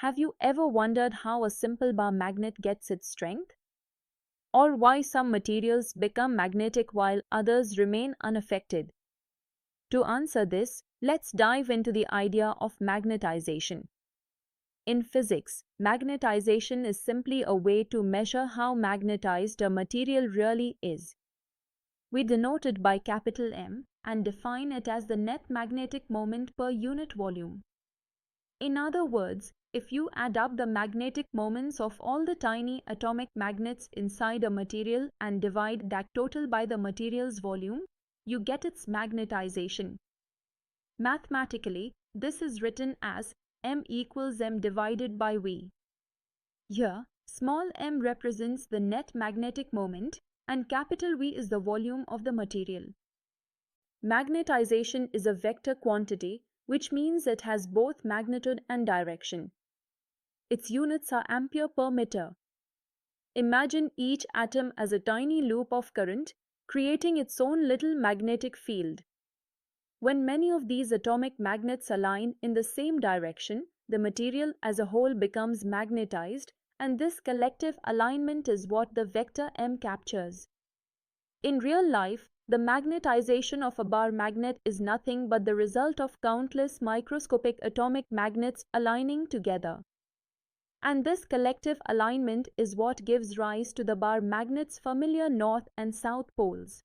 Have you ever wondered how a simple bar magnet gets its strength? Or why some materials become magnetic while others remain unaffected? To answer this, let's dive into the idea of magnetization. In physics, magnetization is simply a way to measure how magnetized a material really is. We denote it by capital M and define it as the net magnetic moment per unit volume. In other words, if you add up the magnetic moments of all the tiny atomic magnets inside a material and divide that total by the material's volume, you get its magnetization. Mathematically, this is written as m equals m divided by v. Here, small m represents the net magnetic moment and capital V is the volume of the material. Magnetization is a vector quantity, which means it has both magnitude and direction. Its units are ampere per meter. Imagine each atom as a tiny loop of current, creating its own little magnetic field. When many of these atomic magnets align in the same direction, the material as a whole becomes magnetized, and this collective alignment is what the vector M captures. In real life, the magnetization of a bar magnet is nothing but the result of countless microscopic atomic magnets aligning together. And this collective alignment is what gives rise to the bar magnet's familiar north and south poles.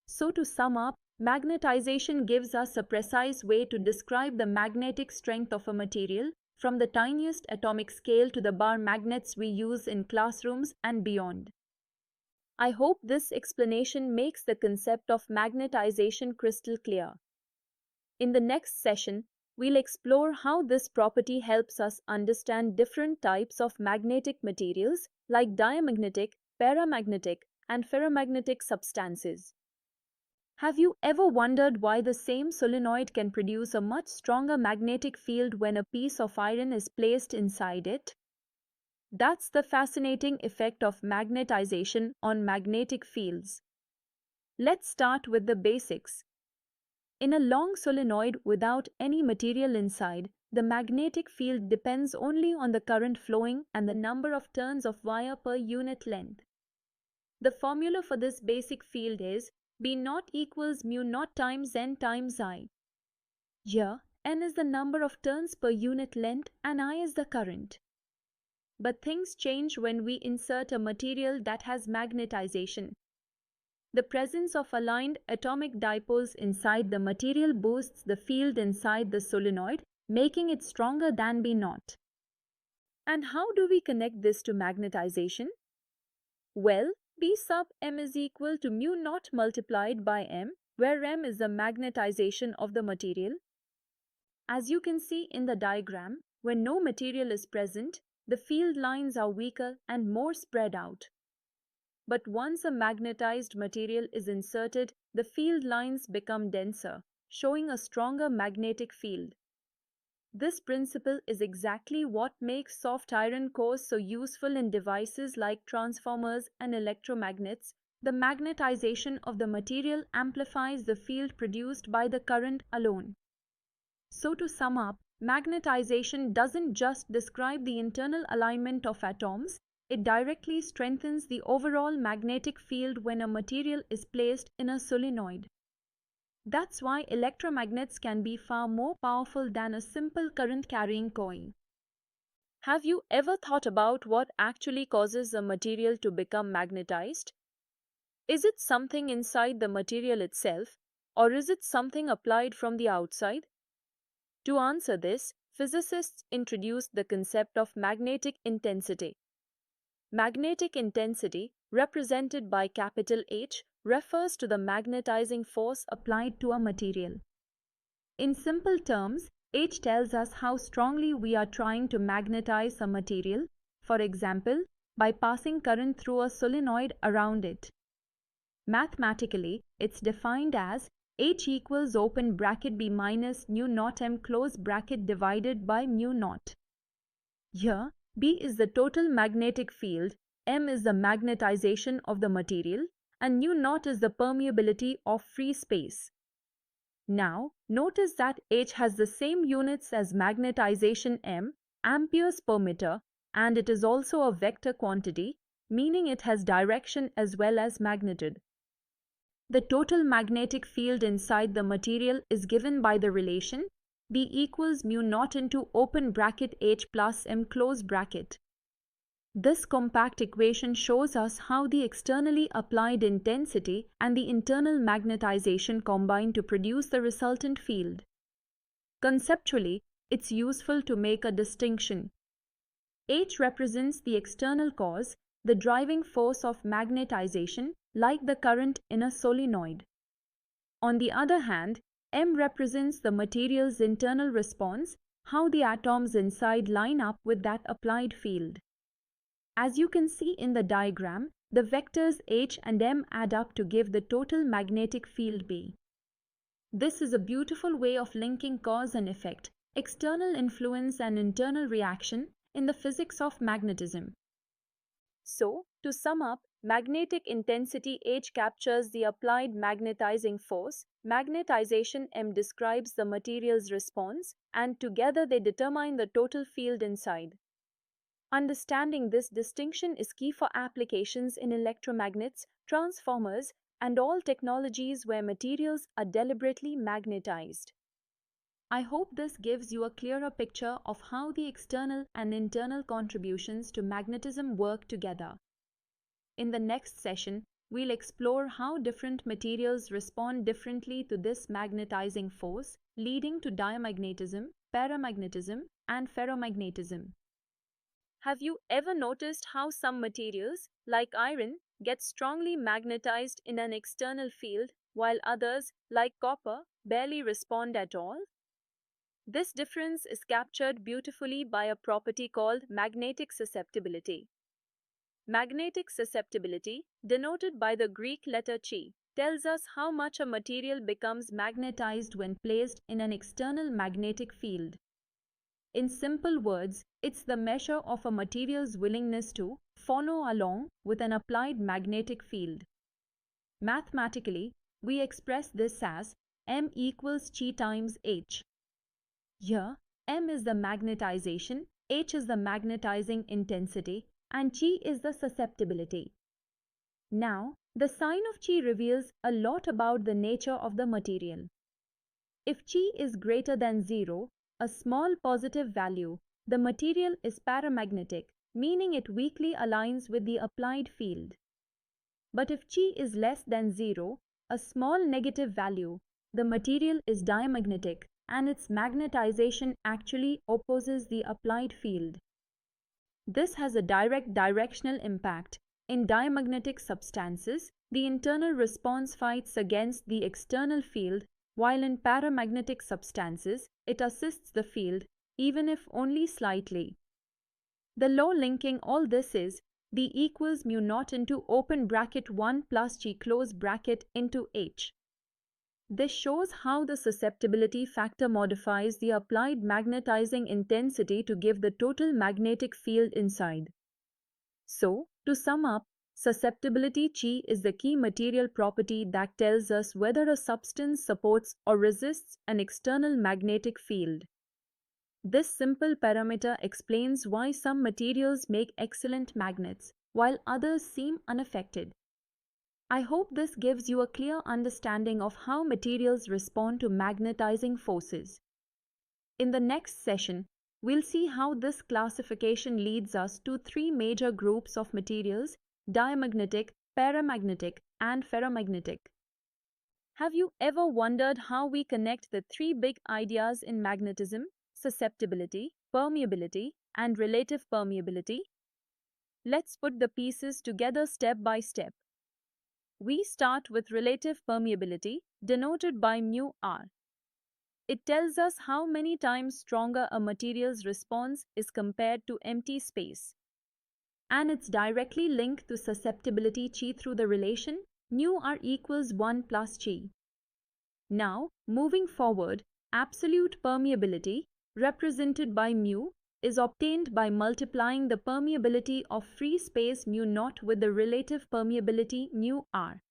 So to sum up, magnetization gives us a precise way to describe the magnetic strength of a material, from the tiniest atomic scale to the bar magnets we use in classrooms and beyond. I hope this explanation makes the concept of magnetization crystal clear. In the next session, we'll explore how this property helps us understand different types of magnetic materials like diamagnetic, paramagnetic, and ferromagnetic substances. Have you ever wondered why the same solenoid can produce a much stronger magnetic field when a piece of iron is placed inside it? That's the fascinating effect of magnetization on magnetic fields. Let's start with the basics. In a long solenoid without any material inside, the magnetic field depends only on the current flowing and the number of turns of wire per unit length. The formula for this basic field is B0 equals mu0 times N times I. Here, N is the number of turns per unit length and I is the current. But things change when we insert a material that has magnetization. The presence of aligned atomic dipoles inside the material boosts the field inside the solenoid, making it stronger than B0. And how do we connect this to magnetization? Well, B sub M is equal to mu0 multiplied by M, where M is the magnetization of the material. As you can see in the diagram, when no material is present, the field lines are weaker and more spread out. But once a magnetized material is inserted, the field lines become denser, showing a stronger magnetic field. This principle is exactly what makes soft iron cores so useful in devices like transformers and electromagnets. The magnetization of the material amplifies the field produced by the current alone. So to sum up, magnetization doesn't just describe the internal alignment of atoms, it directly strengthens the overall magnetic field when a material is placed in a solenoid. That's why electromagnets can be far more powerful than a simple current-carrying coil. Have you ever thought about what actually causes a material to become magnetized? Is it something inside the material itself, or is it something applied from the outside? To answer this, physicists introduced the concept of magnetic intensity. Magnetic intensity, represented by capital H, refers to the magnetizing force applied to a material. In simple terms, H tells us how strongly we are trying to magnetize a material, for example, by passing current through a solenoid around it. Mathematically, it's defined as H equals open bracket B minus mu0 M close bracket divided by mu0. Here, B is the total magnetic field, M is the magnetization of the material, and mu0 is the permeability of free space. Now, notice that H has the same units as magnetization M, amperes per meter, and it is also a vector quantity, meaning it has direction as well as magnitude. The total magnetic field inside the material is given by the relation B equals mu naught into open bracket H plus M close bracket. This compact equation shows us how the externally applied intensity and the internal magnetization combine to produce the resultant field. Conceptually, it's useful to make a distinction. H represents the external cause, the driving force of magnetization, like the current in a solenoid. On the other hand, M represents the material's internal response, how the atoms inside line up with that applied field. As you can see in the diagram, the vectors H and M add up to give the total magnetic field B. This is a beautiful way of linking cause and effect, external influence and internal reaction in the physics of magnetism. So, to sum up, magnetic intensity H captures the applied magnetizing force, magnetization M describes the material's response, and together they determine the total field inside. Understanding this distinction is key for applications in electromagnets, transformers, and all technologies where materials are deliberately magnetized. I hope this gives you a clearer picture of how the external and internal contributions to magnetism work together. In the next session, we'll explore how different materials respond differently to this magnetizing force, leading to diamagnetism, paramagnetism, and ferromagnetism. Have you ever noticed how some materials, like iron, get strongly magnetized in an external field, while others, like copper, barely respond at all? This difference is captured beautifully by a property called magnetic susceptibility. Magnetic susceptibility, denoted by the Greek letter chi, tells us how much a material becomes magnetized when placed in an external magnetic field. In simple words, it's the measure of a material's willingness to follow along with an applied magnetic field. Mathematically, we express this as M equals chi times H. Here, M is the magnetization, H is the magnetizing intensity, and chi is the susceptibility. Now, the sign of chi reveals a lot about the nature of the material. If chi is greater than 0, a small positive value, the material is paramagnetic, meaning it weakly aligns with the applied field. But if chi is less than 0, a small negative value, the material is diamagnetic, and its magnetization actually opposes the applied field. This has a direct directional impact. In diamagnetic substances, the internal response fights against the external field, while in paramagnetic substances, it assists the field, even if only slightly. The law linking all this is B equals mu naught into open bracket 1 plus G close bracket into H. This shows how the susceptibility factor modifies the applied magnetizing intensity to give the total magnetic field inside. So, to sum up, susceptibility chi is the key material property that tells us whether a substance supports or resists an external magnetic field. This simple parameter explains why some materials make excellent magnets, while others seem unaffected. I hope this gives you a clear understanding of how materials respond to magnetizing forces. In the next session, we'll see how this classification leads us to three major groups of materials: diamagnetic, paramagnetic, and ferromagnetic. Have you ever wondered how we connect the three big ideas in magnetism: susceptibility, permeability, and relative permeability? Let's put the pieces together step by step. We start with relative permeability, denoted by mu r. It tells us how many times stronger a material's response is compared to empty space. And it's directly linked to susceptibility chi through the relation mu r equals 1 plus chi. Now, moving forward, absolute permeability, represented by mu, is obtained by multiplying the permeability of free space mu naught with the relative permeability mu r.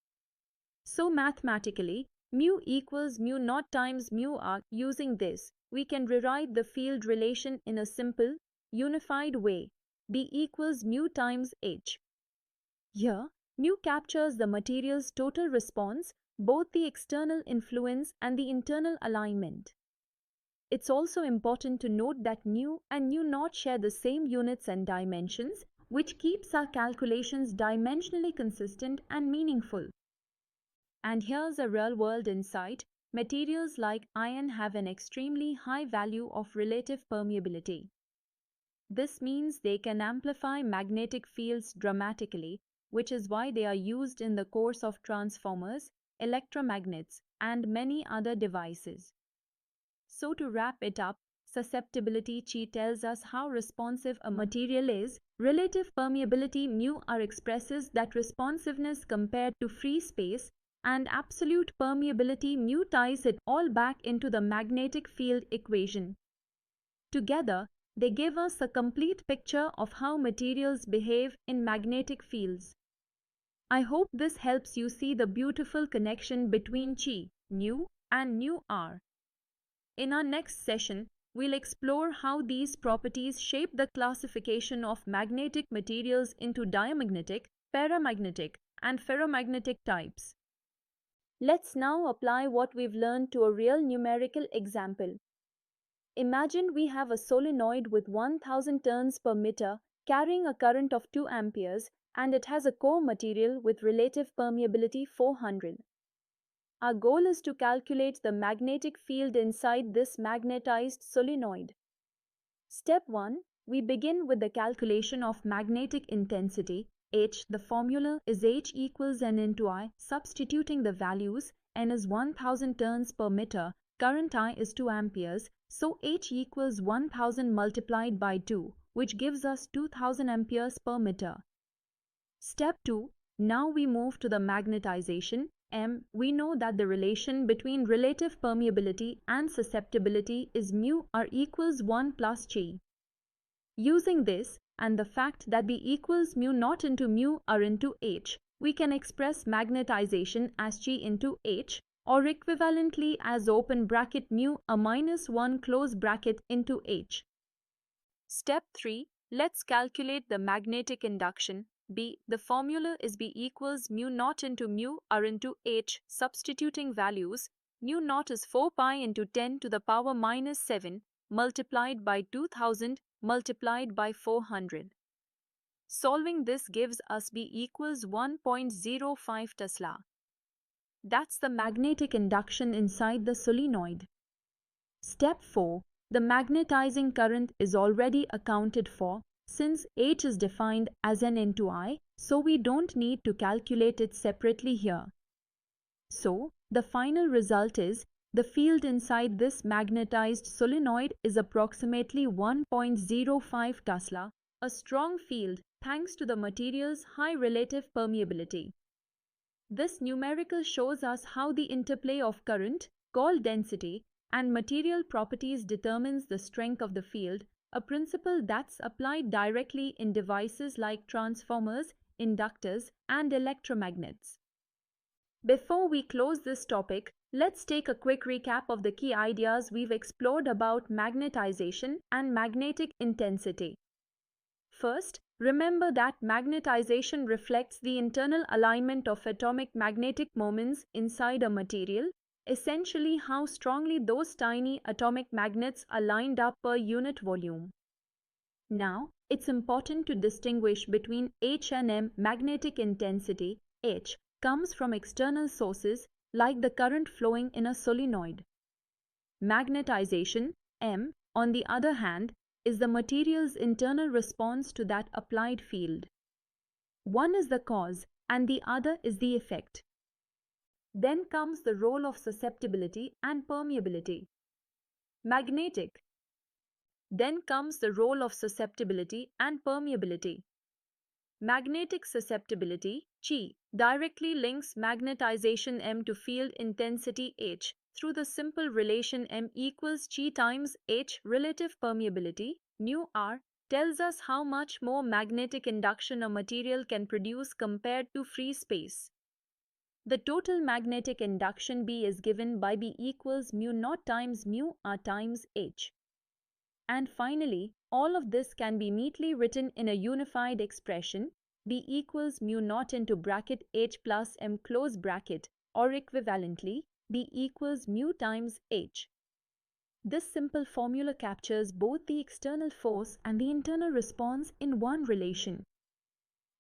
So mathematically, mu equals mu naught times mu r. Using this, we can rewrite the field relation in a simple, unified way, B equals mu times H. Here, mu captures the material's total response, both the external influence and the internal alignment. It's also important to note that nu and nu naught share the same units and dimensions, which keeps our calculations dimensionally consistent and meaningful. And here's a real-world insight. Materials like iron have an extremely high value of relative permeability. This means they can amplify magnetic fields dramatically, which is why they are used in the course of transformers, electromagnets, and many other devices. So to wrap it up, susceptibility Chi tells us how responsive a material is. Relative permeability mu r expresses that responsiveness compared to free space, and absolute permeability mu ties it all back into the magnetic field equation. Together, they give us a complete picture of how materials behave in magnetic fields. I hope this helps you see the beautiful connection between Chi, nu, and nu r. In our next session, we'll explore how these properties shape the classification of magnetic materials into diamagnetic, paramagnetic, and ferromagnetic types. Let's now apply what we've learned to a real numerical example. Imagine we have a solenoid with 1000 turns per meter carrying a current of 2 amperes, and it has a core material with relative permeability 400. Our goal is to calculate the magnetic field inside this magnetized solenoid. Step 1. We begin with the calculation of magnetic intensity, H. The formula is H equals N into I. Substituting the values, N is 1000 turns per meter, current I is 2 amperes, so H equals 1000 multiplied by 2, which gives us 2000 amperes per meter. Step 2. Now we move to the magnetization, M. We know that the relation between relative permeability and susceptibility is mu r equals 1 plus Chi. Using this, and the fact that B equals mu naught into mu r into H, we can express magnetization as Chi into H, or equivalently as open bracket mu a minus 1 close bracket into H. Step 3. Let's calculate the magnetic induction, B. The formula is B equals mu naught into mu r into H. Substituting values, mu naught is 4 pi into 10 to the power minus 7 multiplied by 2000 multiplied by 400. Solving this gives us B equals 1.05 Tesla. That's the magnetic induction inside the solenoid. Step 4. The magnetizing current is already accounted for, since H is defined as N into I, so we don't need to calculate it separately here. So, the final result is, the field inside this magnetized solenoid is approximately 1.05 Tesla, a strong field thanks to the material's high relative permeability. This numerical shows us how the interplay of current, called density, and material properties determines the strength of the field, a principle that's applied directly in devices like transformers, inductors, and electromagnets. Before we close this topic, let's take a quick recap of the key ideas we've explored about magnetization and magnetic intensity. First, remember that magnetization reflects the internal alignment of atomic magnetic moments inside a material, essentially how strongly those tiny atomic magnets are lined up per unit volume. Now, it's important to distinguish between H and M. Magnetic intensity, H, comes from external sources like the current flowing in a solenoid. Magnetization, M, on the other hand, is the material's internal response to that applied field. One is the cause and the other is the effect. Then comes the role of susceptibility and permeability. Magnetic. Then comes the role of susceptibility and permeability. Magnetic susceptibility, Chi, directly links magnetization M to field intensity H through the simple relation M equals Chi times H. Relative permeability, nu r, tells us how much more magnetic induction a material can produce compared to free space. The total magnetic induction B is given by B equals mu naught times mu r times H. And finally, all of this can be neatly written in a unified expression, B equals mu naught into bracket H plus M close bracket, or equivalently, B equals mu times H. This simple formula captures both the external force and the internal response in one relation.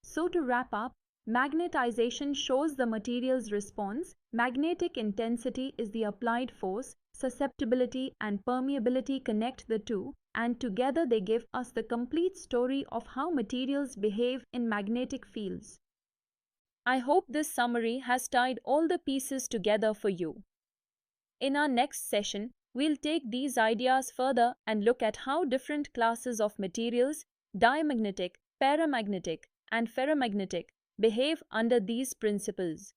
So to wrap up, magnetization shows the material's response, magnetic intensity is the applied force, susceptibility and permeability connect the two, and together they give us the complete story of how materials behave in magnetic fields. I hope this summary has tied all the pieces together for you. In our next session, we'll take these ideas further and look at how different classes of materials, diamagnetic, paramagnetic, and ferromagnetic, behave under these principles.